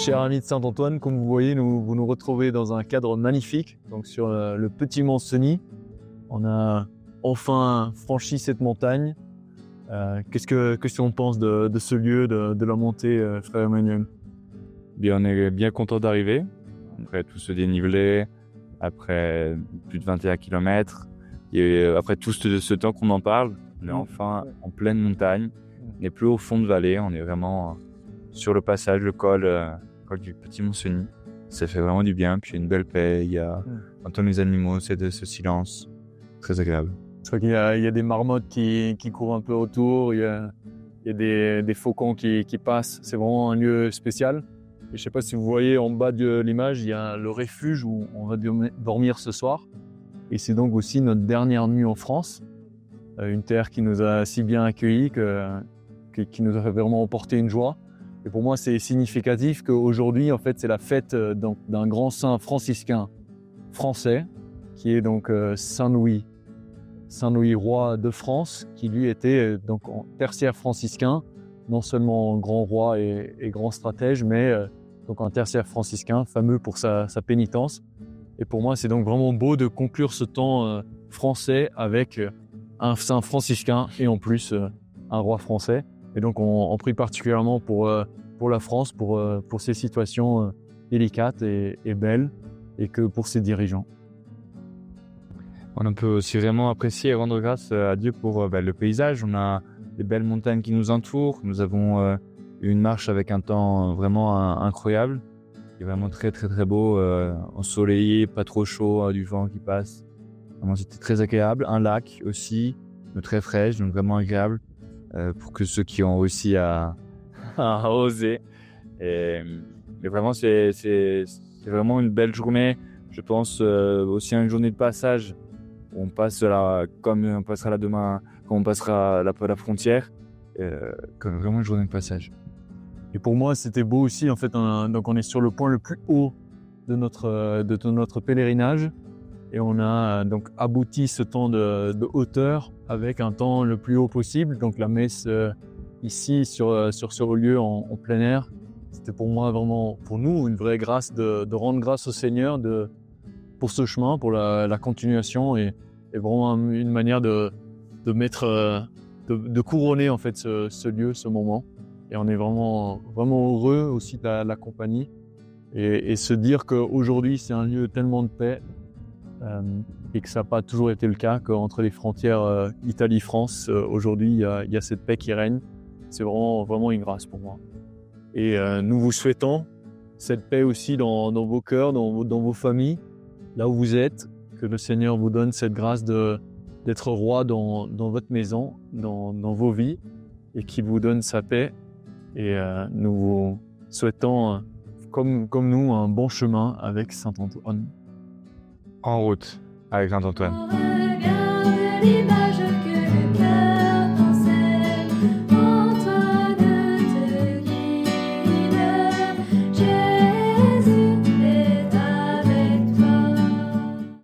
Chers amis de Saint-Antoine, comme vous voyez, vous nous retrouvez dans un cadre magnifique, donc sur le petit mont Cenis. On a enfin franchi cette montagne. Qu'est-ce qu'on pense de ce lieu, de la montée, frère Emmanuel? Bien, on est bien content d'arriver, après tout ce dénivelé, après plus de 21 km, et après tout ce temps qu'on en parle, on est enfin en pleine montagne, on n'est plus au fond de vallée, on est vraiment sur le passage, le col du Petit Mont-Cenis. Ça fait vraiment du bien, puis il y a une belle paix, il y a entendre les animaux, c'est de ce silence, très agréable. Je crois qu'il y a des marmottes qui courent un peu autour, il y a des faucons qui passent, c'est vraiment un lieu spécial. Et je ne sais pas si vous voyez en bas de l'image, il y a le refuge où on va dormir ce soir. Et c'est donc aussi notre dernière nuit en France, une terre qui nous a si bien accueillis, qui nous a vraiment apporté une joie. Et pour moi, c'est significatif qu'aujourd'hui, en fait, c'est la fête d'un grand saint franciscain français, qui est donc Saint Louis roi de France, qui lui était donc tertiaire franciscain, non seulement grand roi et grand stratège, mais donc un tertiaire franciscain, fameux pour sa pénitence. Et pour moi, c'est donc vraiment beau de conclure ce temps français avec un saint franciscain et en plus un roi français. Et donc on prie particulièrement pour la France, pour ces situations délicates et belles, et que pour ses dirigeants. On peut aussi vraiment apprécier et rendre grâce à Dieu pour le paysage. On a des belles montagnes qui nous entourent. Nous avons une marche avec un temps vraiment incroyable. Il est vraiment très très très beau, ensoleillé, pas trop chaud, du vent qui passe. Vraiment, c'était très agréable. Un lac aussi, très fraîche, donc vraiment agréable pour que ceux qui ont réussi à oser. Mais vraiment, c'est vraiment une belle journée. Je pense aussi à une journée de passage. On passe là, comme on passera là demain, quand on passera la frontière, comme vraiment une journée de passage. Et pour moi, c'était beau aussi. En fait, donc on est sur le point le plus haut de notre pèlerinage, et on a donc abouti ce temps de hauteur avec un temps le plus haut possible. Donc la messe ici sur ce haut lieu en plein air, c'était pour moi vraiment, pour nous, une vraie grâce de rendre grâce au Seigneur pour ce chemin, pour la continuation, et vraiment une manière de couronner en fait ce lieu, ce moment. Et on est vraiment, vraiment heureux aussi de la compagnie, et se dire qu'aujourd'hui c'est un lieu tellement de paix, et que ça n'a pas toujours été le cas, qu'entre les frontières Italie-France, aujourd'hui il y a cette paix qui règne. C'est vraiment, vraiment une grâce pour moi. Et nous vous souhaitons cette paix aussi dans vos cœurs, dans vos familles, là où vous êtes, que le Seigneur vous donne cette grâce d'être roi dans votre maison, dans vos vies, et qu'il vous donne sa paix. Et nous vous souhaitons, comme nous, un bon chemin avec Saint-Antoine. En route avec Saint-Antoine. On regarde l'image